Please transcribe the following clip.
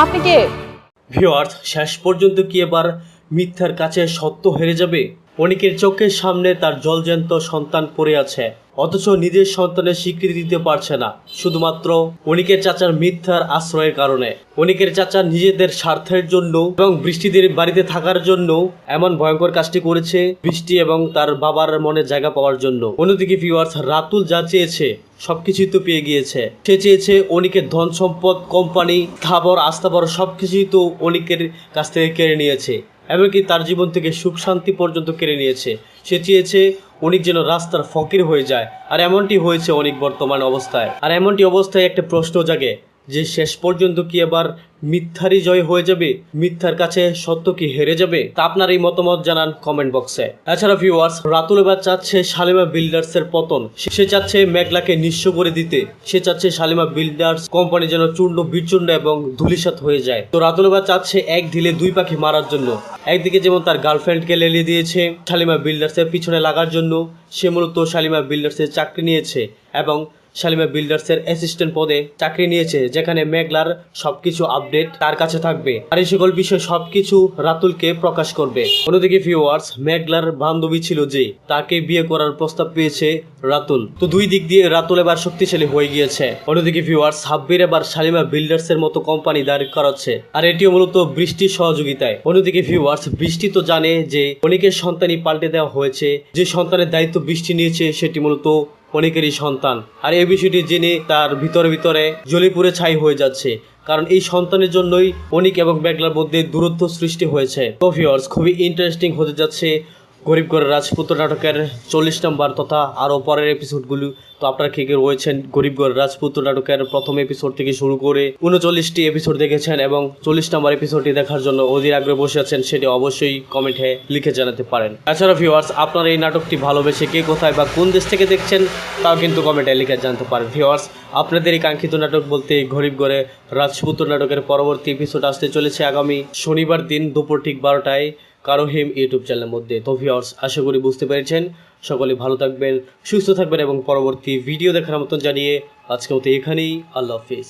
আপনি কে? ভিউয়ার্স, শেষ পর্যন্ত কি এবার মিথ্যার কাছে সত্য হেরে যাবে? অনেকের চোখের সামনে তার জলজ্যান্ত সন্তান পড়ে আছে, অথচ নিজের সন্তানের স্বীকৃতি দিতে পারছে না, শুধুমাত্র অনেকের চাচার মিথ্যার আশ্রয়ের কারণে। অনেকের চাচা নিজেদের স্বার্থের জন্য এবং বৃষ্টিদের বাড়িতে থাকার জন্য এমন ভয়ঙ্কর কাজটি করেছে, বৃষ্টি এবং তার বাবার মনে জায়গা পাওয়ার জন্য। অন্যদিকে ভিউয়ার্স, রাতুল যা চেয়েছে সবকিছুই তো পেয়ে গিয়েছে। সে চেয়েছে অনেকের ধন সম্পদ, কোম্পানি, স্থাবর আস্থাবর সবকিছুই তো অনেকের কাছ থেকে কেড়ে নিয়েছে, এমনকি তার জীবন থেকে সুখ শান্তি পর্যন্ত কেড়ে নিয়েছে। সে চেয়েছে অনেক যেন রাস্তার ফকির হয়ে যায়, আর এমনটি হয়েছে অনেক বর্তমান অবস্থায়। আর এমনটি অবস্থায় একটা প্রশ্ন জাগে যে শেষ পর্যন্ত কি এবার মিথ্যারই জয় হয়ে যাবে? মিথ্যার কাছে সত্য কি হেরে যাবে? তা আপনার এই মতামত জানান কমেন্ট বক্সে। এছাড়া ভিউয়ার্স, রাতুল এবার চাচ্ছে শালিমা বিল্ডার্সের পতন। সে চাচ্ছে মেঘলাকে নিঃস্ব করে দিতে। সে চাচ্ছে শালিমা বিল্ডার্স কোম্পানি যেন চূর্ণ বিচূর্ণ এবং ধূলিসাৎ হয়ে যায়। তো রাতুল এবার চাচ্ছে এক ঢিলে দুই পাখি মারার জন্য। একদিকে যেমন তার গার্লফ্রেন্ডকে লেলিয়ে দিয়েছে শালিমা বিল্ডার্সের পিছনে লাগার জন্য, সে মূলত শালিমা বিল্ডার্সের চাকরি নিয়েছে এবং শালিমা বিল্ডার্সের অ্যাসিস্ট্যান্ট পদে চাকরি নিয়েছে, যেখানে মেঘলার সবকিছু আপডেট তার কাছে থাকবে আর এই সকল বিষয় সবকিছু রাতুলকে প্রকাশ করবে। অন্যদিকে ভিউয়ার্স, মেঘলার বান্ধবী ছিল যে, তাকে বিয়ে করার প্রস্তাব পেয়েছে রাতুল। তো দুই দিক দিয়ে রাতুল এবার শক্তিশালী হয়ে গিয়েছে। অন্যদিকে ভিউয়ার্স, সাব্বির এবার শালিমা বিল্ডার্সের মতো কোম্পানি দাঁড় করাচ্ছে, আর এটিও মূলত বৃষ্টির সহযোগিতায়। অন্যদিকে ভিউয়ার্স, বৃষ্টি তো জানে যে অনেকের সন্তানই পাল্টে দেওয়া হয়েছে। যে সন্তানের দায়িত্ব বৃষ্টি নিয়েছে সেটি মূলত অনেকেরই সন্তান, আর এই বিষয়টি জেনে তার ভিতরে জ্বলে পুড়ে ছাই হয়ে যাচ্ছে, কারণ এই সন্তানের জন্যই অনিক এবং মেঘলার মধ্যে দূরত্ব সৃষ্টি হয়েছে। তো ভিউয়ার্স, খুবই ইন্টারেস্টিং হতে যাচ্ছে গরিবগড়ের রাজপুত্র নাটকের 40 নম্বর তথা আরও পরের এপিসোডগুলো। তো আপনারা কে কে রয়েছেন গরিবগড় রাজপুত্র নাটকের প্রথম এপিসোড থেকে শুরু করে 39টি এপিসোড দেখেছেন এবং 40 নম্বর এপিসোডটি দেখার জন্য অধীর আগ্রহে বসে আছেন, সেটি অবশ্যই কমেন্টে লিখে জানাতে পারেন। এছাড়া ভিউয়ার্স, আপনারা এই নাটকটি ভালোবেসে কে কোথায় বা কোন দেশ থেকে দেখছেন তাও কিন্তু কমেন্টে লিখে জানাতে পারেন। ভিউয়ার্স, আপনাদের এই কাঙ্ক্ষিত নাটক বলতে গরিবগড়ে রাজপুত্র নাটকের পরবর্তী এপিসোড আসতে চলেছে আগামী শনিবার দিন দুপুর ঠিক 12টায় কারোহিম ইউটিউব চ্যানেলের মধ্যে। তো ভিউয়ার্স, আশা করি বুঝতে পেরেছেন। সকলে ভালো থাকবেন, সুস্থ থাকবেন এবং পরবর্তী ভিডিও দেখার মতন জানিয়ে আজকে মতো এখানেই আল্লাহ হাফিজ।